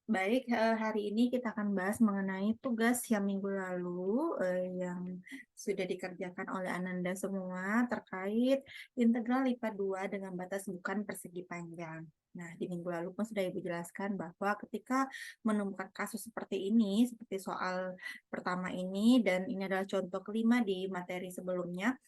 Baik, hari ini kita akan bahas mengenai tugas yang minggu lalu, yang sudah dikerjakan oleh Ananda semua terkait integral LIPA 2 dengan batas bukan persegi panjang. Nah, di minggu lalu pun sudah Ibu jelaskan bahwa ketika menemukan kasus seperti ini, seperti soal pertama ini, dan ini adalah contoh kelima di materi sebelumnya.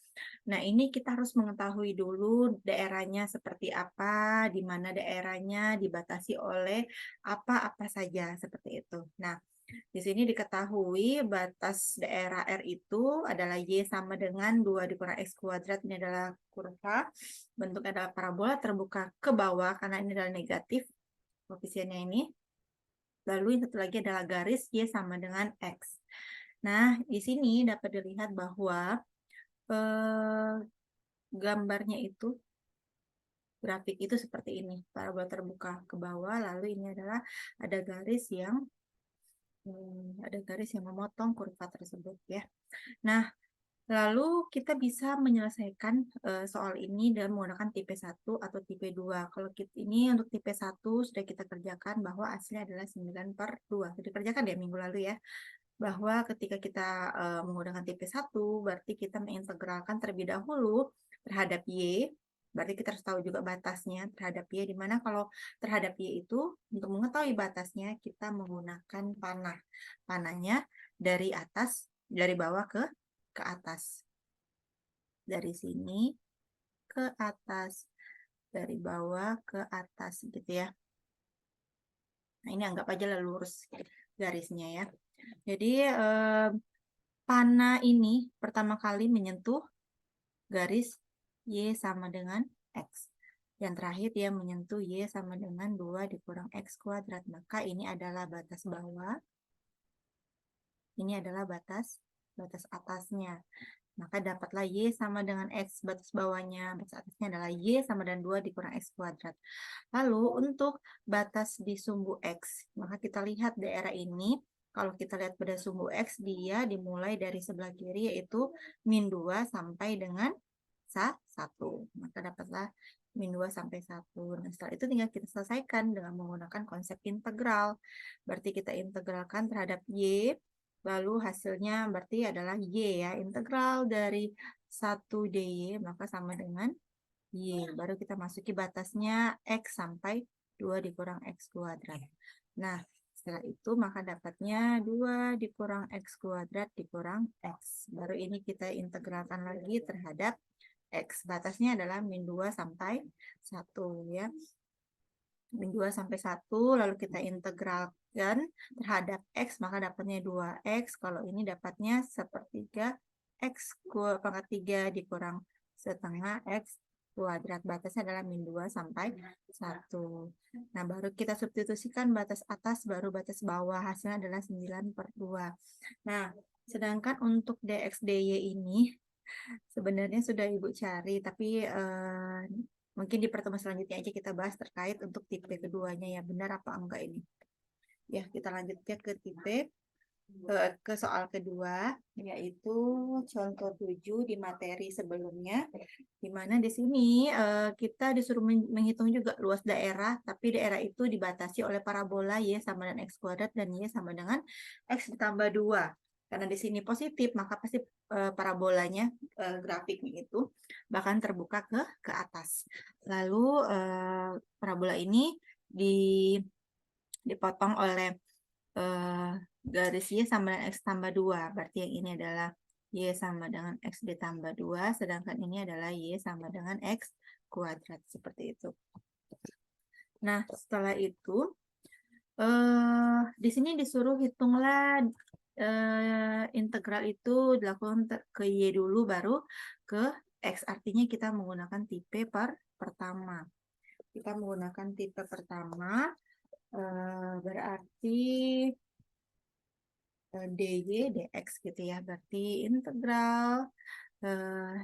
Nah, ini kita harus mengetahui dulu daerahnya seperti apa, di mana daerahnya dibatasi oleh apa-apa saja, seperti itu. Nah, di sini diketahui batas daerah R itu adalah Y sama dengan 2 dikurang X kuadrat. Ini adalah kurva, bentuknya adalah parabola terbuka ke bawah karena ini adalah negatif, koefisiennya ini. Lalu yang satu lagi adalah garis Y sama dengan X. Nah, di sini dapat dilihat bahwa eh, gambarnya itu, grafik itu seperti ini, parabola terbuka ke bawah, lalu ini adalah ada garis yang memotong kurva tersebut ya. Nah, lalu kita bisa menyelesaikan soal ini dengan menggunakan tipe 1 atau tipe 2. Kalau ini untuk tipe 1 sudah kita kerjakan bahwa hasilnya adalah 9/2. Sudah dikerjakan ya minggu lalu ya. Bahwa ketika kita menggunakan tipe 1, berarti kita mengintegralkan terlebih dahulu terhadap Y, berarti kita harus tahu juga batasnya terhadap Y, di mana kalau terhadap Y itu, untuk mengetahui batasnya, kita menggunakan panah. Panahnya dari atas, dari bawah ke atas. Dari sini ke atas, dari bawah ke atas, gitu ya. Nah, ini anggap aja lurus garisnya ya. Jadi, panah ini pertama kali menyentuh garis Y sama dengan X. Yang terakhir dia menyentuh Y sama dengan 2 dikurang X kuadrat. Maka ini adalah batas bawah. Ini adalah batas atasnya. Maka dapatlah Y sama dengan X, batas bawahnya. Batas atasnya adalah Y sama dengan 2 dikurang X kuadrat. Lalu untuk batas di sumbu X, maka kita lihat daerah ini. Kalau kita lihat pada sumbu X, dia dimulai dari sebelah kiri, yaitu -2 sampai dengan 1. Maka dapatlah -2 sampai 1. Nah, setelah itu tinggal kita selesaikan dengan menggunakan konsep integral. Berarti kita integralkan terhadap Y, lalu hasilnya berarti adalah Y ya. Integral dari 1 dy, maka sama dengan Y. Baru kita masuki batasnya X sampai 2 dikurang X kuadrat. Nah, setelah itu maka dapatnya 2 dikurang X kuadrat dikurang X. Baru ini kita integralkan lagi terhadap X. Batasnya adalah -2 sampai 1 ya. -2 sampai 1, lalu kita integralkan terhadap X, maka dapatnya 2X. Kalau ini dapatnya sepertiga X pangkat 3 dikurang setengah X kuadrat. Batasnya adalah -2 sampai 1. Nah, baru kita substitusikan batas atas, baru batas bawah. Hasilnya adalah 9/2. Nah, sedangkan untuk dx dy ini sebenarnya sudah Ibu cari, tapi mungkin di pertemuan selanjutnya aja kita bahas terkait untuk tipe keduanya ya, benar apa enggak ini. Ya, kita lanjutkan ke ke soal kedua, yaitu contoh 7 di materi sebelumnya, di mana di sini kita disuruh menghitung juga luas daerah, tapi daerah itu dibatasi oleh parabola Y sama dengan X kuadrat dan Y sama dengan X ditambah 2. Karena di sini positif, maka pasti parabolanya, grafiknya itu bahkan terbuka ke atas. Lalu parabola ini dipotong oleh garis Y sama dengan X tambah 2. Berarti yang ini adalah Y sama dengan X ditambah 2, sedangkan ini adalah Y sama dengan X kuadrat. Seperti itu. Nah, setelah itu, di sini disuruh hitunglah integral itu dilakukan ke Y dulu, baru ke X. Artinya kita menggunakan tipe pertama. Kita menggunakan tipe pertama, berarti dy dx gitu ya. Berarti integral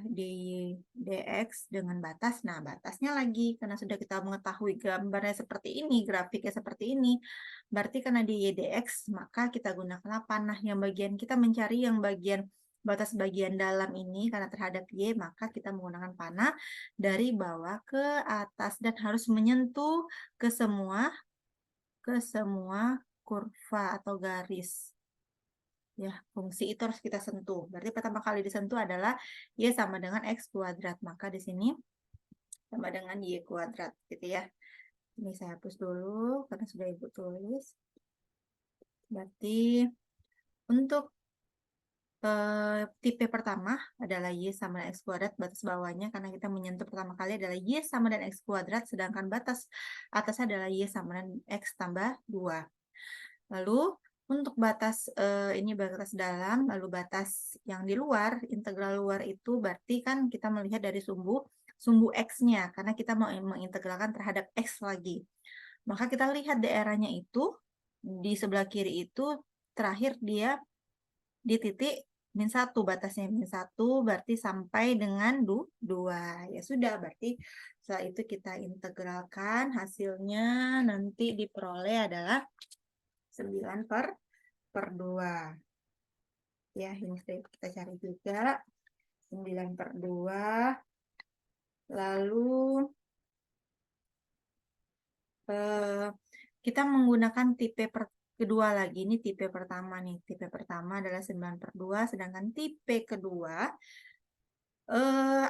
dy dx dengan batas. Nah, batasnya lagi karena sudah kita mengetahui gambarnya seperti ini, grafiknya seperti ini. Berarti karena dy dx, maka kita gunakanlah panah yang bagian, kita mencari yang bagian batas bagian dalam ini karena terhadap y, maka kita menggunakan panah dari bawah ke atas dan harus menyentuh ke semua ke semua kurva atau garis. Ya, fungsi itu harus kita sentuh. Berarti pertama kali disentuh adalah Y sama dengan X kuadrat. Maka di sini sama dengan Y kuadrat, gitu ya. Ini saya hapus dulu, karena sudah Ibu tulis. Berarti untuk tipe pertama adalah Y sama dengan X kuadrat, batas bawahnya, karena kita menyentuh pertama kali adalah Y sama dengan X kuadrat, sedangkan batas atasnya adalah Y sama dengan X tambah 2. Lalu untuk batas ini batas dalam, lalu batas yang di luar, integral luar itu berarti kan kita melihat dari sumbu X-nya, karena kita mau mengintegralkan terhadap X lagi. Maka kita lihat daerahnya itu, di sebelah kiri itu, terakhir dia di titik -1, batasnya -1, berarti sampai dengan 2. Ya sudah, berarti setelah itu kita integralkan, hasilnya nanti diperoleh adalah 9/2. Ya, ini kita cari juga. 9/2. Lalu kita menggunakan tipe kedua lagi. Ini tipe pertama nih. Tipe pertama adalah 9/2, sedangkan tipe kedua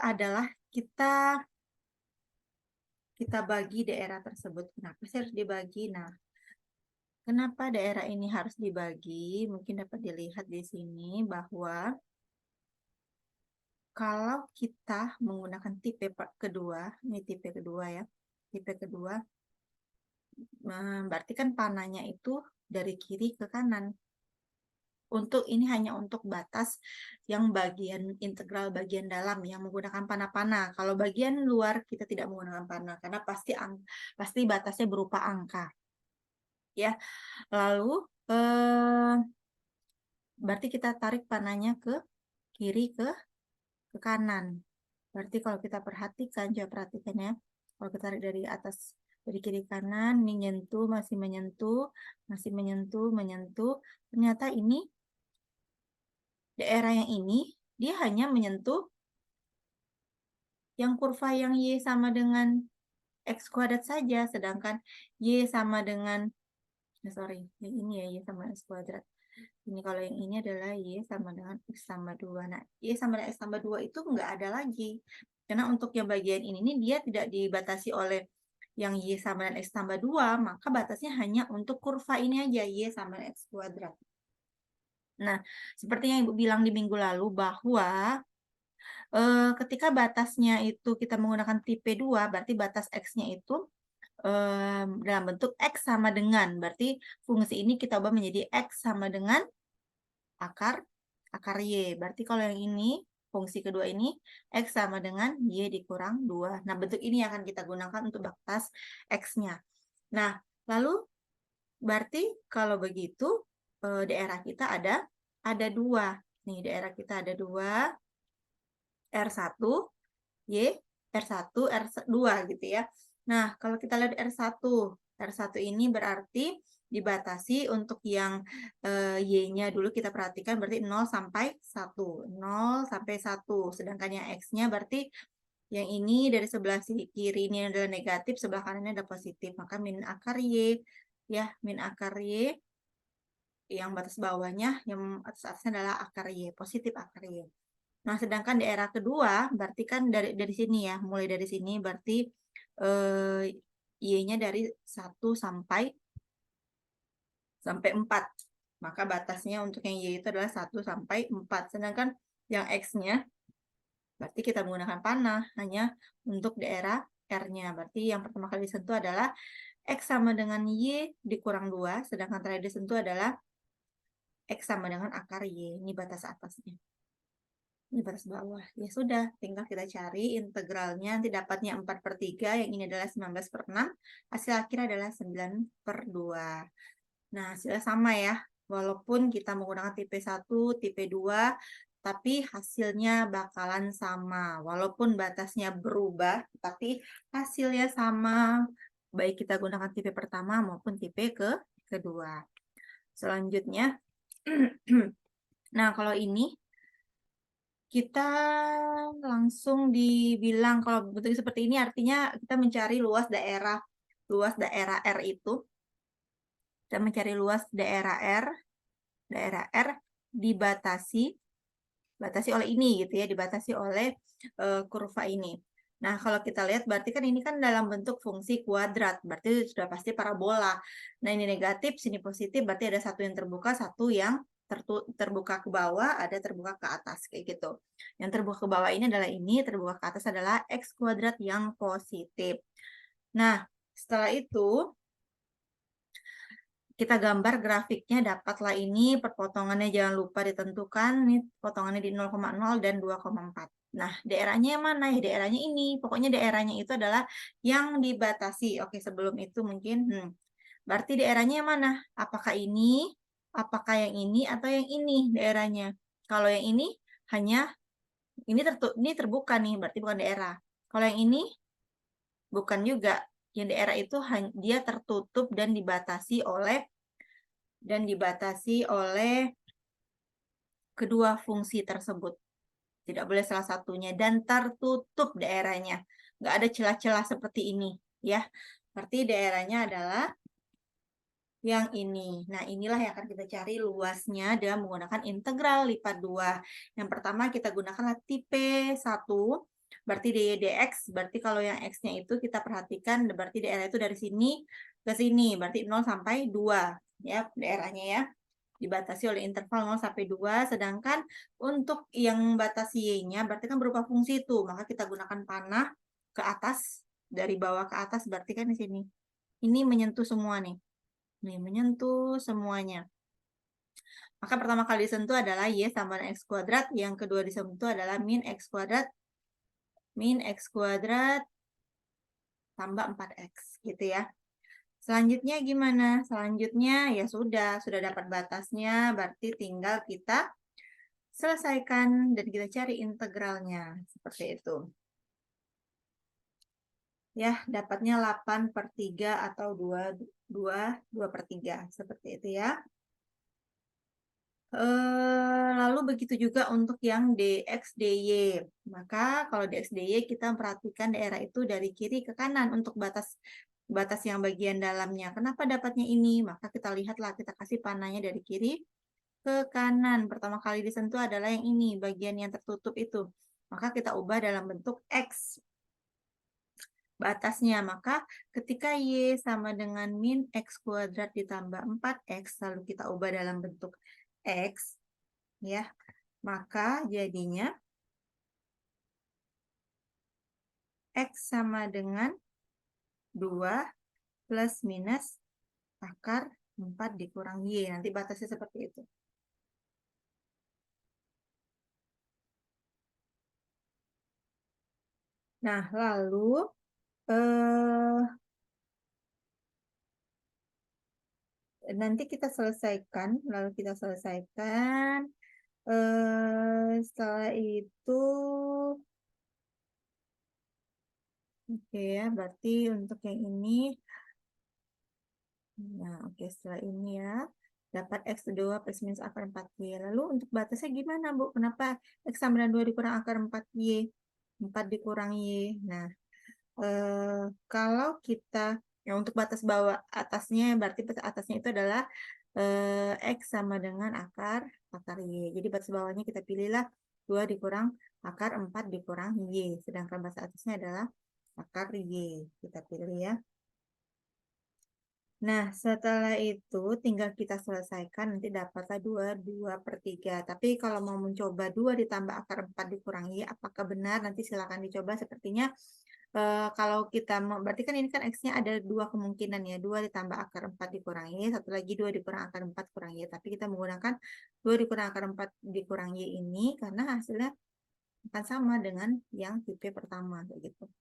adalah kita bagi daerah tersebut. Kenapa sih harus dibagi? Nah, kenapa daerah ini harus dibagi? Mungkin dapat dilihat di sini bahwa kalau kita menggunakan tipe kedua, ini tipe kedua ya, tipe kedua, berarti kan panahnya itu dari kiri ke kanan. Untuk ini hanya untuk batas yang bagian integral bagian dalam yang menggunakan panah-panah. Kalau bagian luar kita tidak menggunakan panah karena pasti batasnya berupa angka. Ya, lalu berarti kita tarik panahnya ke kiri ke kanan. Berarti kalau kita perhatikan, coba perhatikan ya. Kalau kita tarik dari atas, dari kiri kanan, ini menyentuh, masih menyentuh, masih menyentuh, menyentuh. Ternyata ini, daerah yang ini, dia hanya menyentuh yang kurva yang Y sama dengan X kuadrat saja. Sedangkan Y sama dengan, sorry, yang ini ya, Y sama X kuadrat. Ini kalau yang ini adalah Y sama dengan X tambah 2. Nah, Y sama dengan X tambah 2 itu nggak ada lagi. Karena untuk yang bagian ini dia tidak dibatasi oleh yang Y sama dengan X tambah 2, maka batasnya hanya untuk kurva ini aja, Y sama dengan X kuadrat. Nah, seperti yang Ibu bilang di minggu lalu bahwa ketika batasnya itu kita menggunakan tipe 2, berarti batas X-nya itu dalam bentuk X sama dengan, berarti fungsi ini kita ubah menjadi X sama dengan akar Y. Berarti kalau yang ini, fungsi kedua ini, X sama dengan Y dikurang 2. Nah, bentuk ini akan kita gunakan untuk batas X-nya. Nah, lalu berarti kalau begitu, daerah kita ada 2. Nih, daerah kita ada 2, R1, Y, R1, R2 gitu ya. Nah, kalau kita lihat R1 ini berarti dibatasi untuk yang Y-nya dulu kita perhatikan berarti 0 sampai 1. 0 sampai 1. Sedangkan yang X-nya berarti yang ini dari sebelah kiri ini adalah negatif, sebelah kanannya ada positif. Maka min akar Y, ya, min akar Y, yang batas bawahnya, yang atasnya adalah akar Y, positif akar Y. Nah, sedangkan daerah kedua berarti kan dari sini ya, mulai dari sini berarti Y-nya dari 1 sampai 4. Maka batasnya untuk yang Y itu adalah 1 sampai 4. Sedangkan yang X-nya berarti kita menggunakan panah hanya untuk daerah R-nya. Berarti yang pertama kali disentuh adalah X sama dengan Y dikurang 2, sedangkan terakhir disentuh adalah X sama dengan akar Y. Ini batas atasnya. Ini batas bawah. Ya sudah, tinggal kita cari integralnya. Nanti dapatnya 4/3, yang ini adalah 19/6. Hasil akhir adalah 9/2. Nah, hasilnya sama ya. Walaupun kita menggunakan tipe 1, tipe 2, tapi hasilnya bakalan sama. Walaupun batasnya berubah, tapi hasilnya sama. Baik kita gunakan tipe pertama maupun tipe kedua. Selanjutnya, nah kalau ini, kita langsung dibilang kalau bentuk seperti ini artinya kita mencari luas daerah R itu Kita mencari luas daerah R dibatasi oleh ini gitu ya, dibatasi oleh kurva ini. Nah, kalau kita lihat berarti kan ini kan dalam bentuk fungsi kuadrat, berarti sudah pasti parabola. Nah, ini negatif, sini positif, berarti ada satu yang terbuka, satu yang terbuka ke bawah, ada terbuka ke atas, kayak gitu. Yang terbuka ke bawah ini adalah ini, terbuka ke atas adalah X kuadrat yang positif. Nah, setelah itu, kita gambar grafiknya, dapatlah ini perpotongannya, jangan lupa ditentukan nih potongannya di 0,0 dan 2,4. Nah, daerahnya yang mana ya? Daerahnya ini. Pokoknya daerahnya itu adalah yang dibatasi. Oke, sebelum itu mungkin berarti daerahnya yang mana? Apakah ini? Apakah yang ini atau yang ini daerahnya? Kalau yang ini hanya ini terbuka nih, berarti bukan daerah. Kalau yang ini bukan juga. Yang daerah itu dia tertutup dan dibatasi oleh kedua fungsi tersebut. Tidak boleh salah satunya dan tertutup daerahnya. Nggak ada celah-celah seperti ini, ya. Berarti daerahnya adalah yang ini. Nah, inilah yang akan kita cari luasnya dengan menggunakan integral lipat 2. Yang pertama kita gunakanlah tipe 1. Berarti dy dx, berarti kalau yang x-nya itu kita perhatikan, berarti daerah itu dari sini ke sini, berarti 0 sampai 2, ya, daerahnya ya. Dibatasi oleh interval 0 sampai 2, sedangkan untuk yang batas y-nya berarti kan berupa fungsi itu, maka kita gunakan panah ke atas, dari bawah ke atas, berarti kan di sini. Ini menyentuh semua nih. Nih, menyentuh semuanya. Maka pertama kali disentuh adalah y sama dengan x kuadrat, yang kedua disentuh adalah min x kuadrat tambah 4x, gitu ya. Selanjutnya gimana? Selanjutnya ya sudah dapat batasnya, berarti tinggal kita selesaikan dan kita cari integralnya, seperti itu. Ya, dapatnya 8/3 atau 2/3, seperti itu ya. Lalu begitu juga untuk yang dx dy. Maka kalau dx dy kita perhatikan daerah itu dari kiri ke kanan untuk batas yang bagian dalamnya. Kenapa dapatnya ini? Maka kita lihatlah, kita kasih panahnya dari kiri ke kanan. Pertama kali disentuh adalah yang ini, bagian yang tertutup itu. Maka kita ubah dalam bentuk x batasnya. Maka ketika y sama dengan min x kuadrat ditambah 4x, lalu kita ubah dalam bentuk x, ya, maka jadinya x sama dengan 2 plus minus akar 4 dikurang y. Nanti batasnya seperti itu. Nah, lalu nanti kita selesaikan, setelah itu, oke ya, berarti untuk yang ini, nah oke, setelah ini ya, dapat x2 plus minus akar 4y. Lalu untuk batasnya gimana, Bu? Kenapa x sama dengan 2 dikurang akar 4y? 4 dikurang y. Nah, kalau kita, ya untuk batas bawah atasnya, berarti batas atasnya itu adalah x sama dengan akar y. Jadi batas bawahnya kita pilihlah 2 dikurang akar 4 dikurang y. Sedangkan batas atasnya adalah akar y. Kita pilih ya. Nah, setelah itu tinggal kita selesaikan, nanti dapatlah 2/3. Tapi kalau mau mencoba 2 ditambah akar 4 dikurang y, apakah benar? Nanti silakan dicoba. Sepertinya kalau kita berarti kan ini kan x-nya ada 2 kemungkinan ya, 2 ditambah akar 4 dikurang y, satu lagi 2 dikurang akar 4 kurang y. Tapi kita menggunakan 2 dikurang akar 4 dikurang y ini karena hasilnya akan sama dengan yang tipe pertama, kayak gitu.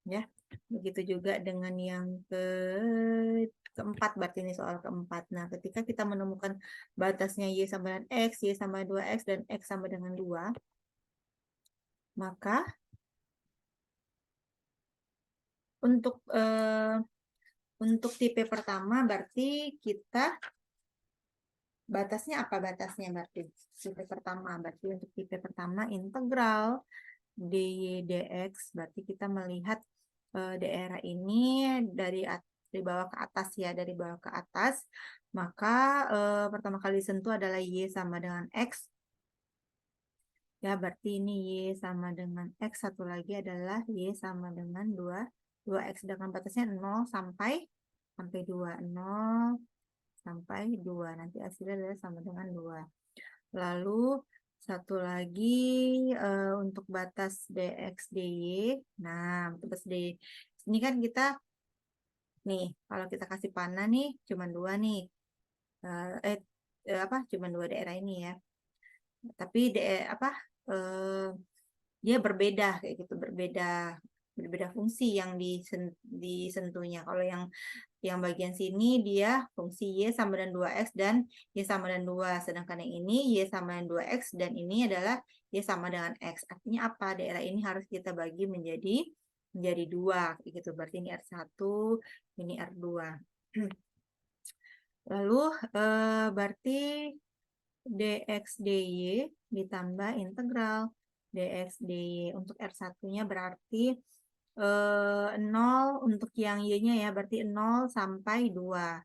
Ya, begitu juga dengan yang keempat, berarti ini soal keempat. Nah, ketika kita menemukan batasnya y sama dengan x, y sama 2x, dan x sama dengan 2, maka untuk tipe pertama berarti kita batasnya apa? Batasnya berarti tipe pertama, berarti untuk tipe pertama integral dy dx, berarti kita melihat daerah ini dari bawah ke atas ya, dari bawah ke atas, maka pertama kali disentuh adalah Y sama dengan X. Ya, berarti ini Y sama dengan X, satu lagi adalah Y sama dengan 2X, sedangkan batasnya 0 sampai 2, 0 sampai 2, nanti hasilnya adalah sama dengan 2. Lalu satu lagi untuk batas dx dy. Nah, untuk batas dy ini kan kita nih, kalau kita kasih panah nih cuma 2 nih. Cuma 2 daerah ini ya. Tapi dia berbeda kayak gitu, berbeda fungsi yang disentuhnya. Kalau yang bagian sini dia fungsi Y sama dengan 2X dan Y sama dengan 2. Sedangkan yang ini Y sama dengan 2X dan ini adalah Y sama dengan X. Artinya apa? Daerah ini harus kita bagi menjadi 2. Gitu. Berarti ini R1, ini R2. Lalu berarti dx dy ditambah integral dx dy. Untuk R1-nya berarti 0 untuk yang Y-nya ya, berarti 0 sampai 2.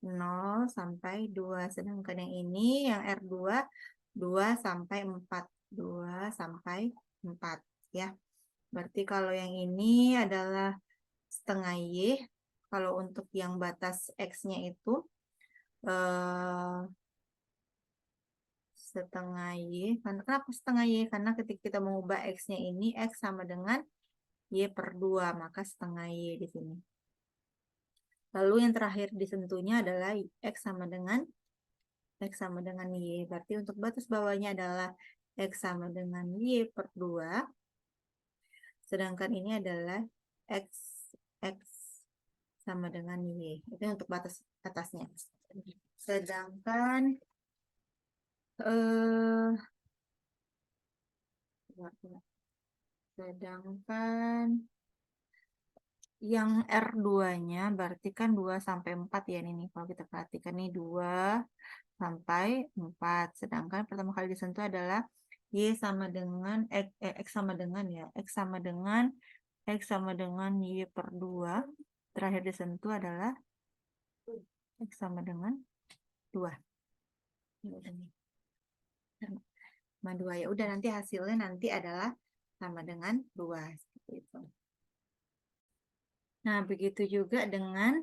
0 sampai 2. Sedangkan yang ini, yang R2, 2 sampai 4. 2 sampai 4 ya. Berarti kalau yang ini adalah setengah Y. Kalau untuk yang batas X-nya itu setengah Y. Kenapa setengah Y? Karena ketika kita mengubah X-nya ini, X sama dengan Y per 2, maka setengah Y di sini. Lalu yang terakhir disentuhnya adalah X sama dengan Y. Berarti untuk batas bawahnya adalah X sama dengan Y per 2. Sedangkan ini adalah X sama dengan Y. Itu untuk batas atasnya. Sedangkan yang R2-nya berarti kan 2 sampai 4 ya ini. Kalau kita perhatikan nih 2 sampai 4. Sedangkan pertama kali disentuh adalah Y sama dengan X sama dengan ya. X sama dengan Y per 2. Terakhir disentuh adalah X sama dengan 2. Sama 2 ya. Udah, nanti hasilnya nanti adalah sama dengan 2 seperti itu. Nah, begitu juga dengan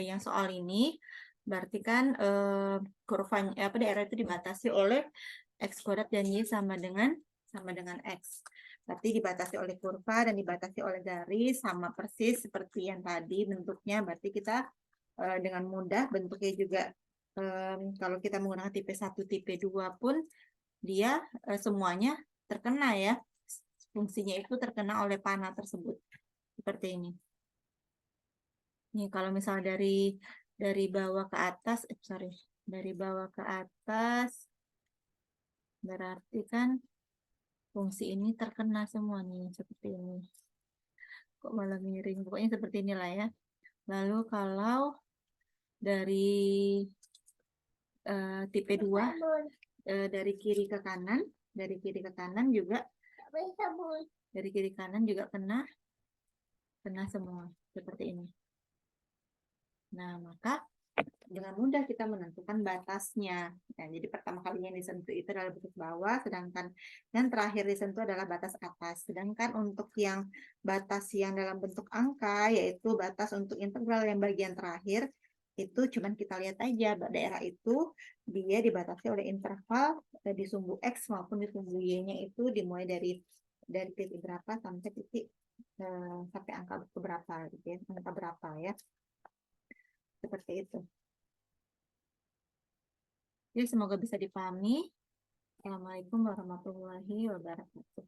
yang soal ini, berarti kan kurvanya daerah itu dibatasi oleh X kuadrat dan Y sama dengan X. Berarti dibatasi oleh kurva dan dibatasi oleh garis, sama persis seperti yang tadi bentuknya. Berarti kita dengan mudah bentuknya juga, kalau kita menggunakan tipe 1, tipe 2 pun dia semuanya terkena ya. Fungsinya itu terkena oleh panah tersebut. Seperti ini. Nih, kalau misalnya dari bawah ke atas, dari bawah ke atas, berarti kan fungsi ini terkena semua nih, seperti ini. Kok malah miring? Pokoknya seperti inilah ya. Lalu kalau dari tipe 2, dari kiri ke kanan, juga, dari kiri kanan juga kena semua, seperti ini. Nah, maka dengan mudah kita menentukan batasnya. Nah, jadi pertama kalinya yang disentuh itu adalah batas bawah, sedangkan yang terakhir disentuh adalah batas atas. Sedangkan untuk yang batas yang dalam bentuk angka, yaitu batas untuk integral yang bagian terakhir, itu cuman kita lihat aja daerah itu dia dibatasi oleh interval di sumbu X maupun di sumbu Y-nya itu dimulai dari titik berapa sampai titik sampai angka berapa gitu ya, angka berapa ya. Seperti itu. Jadi semoga bisa dipahami. Assalamualaikum warahmatullahi wabarakatuh.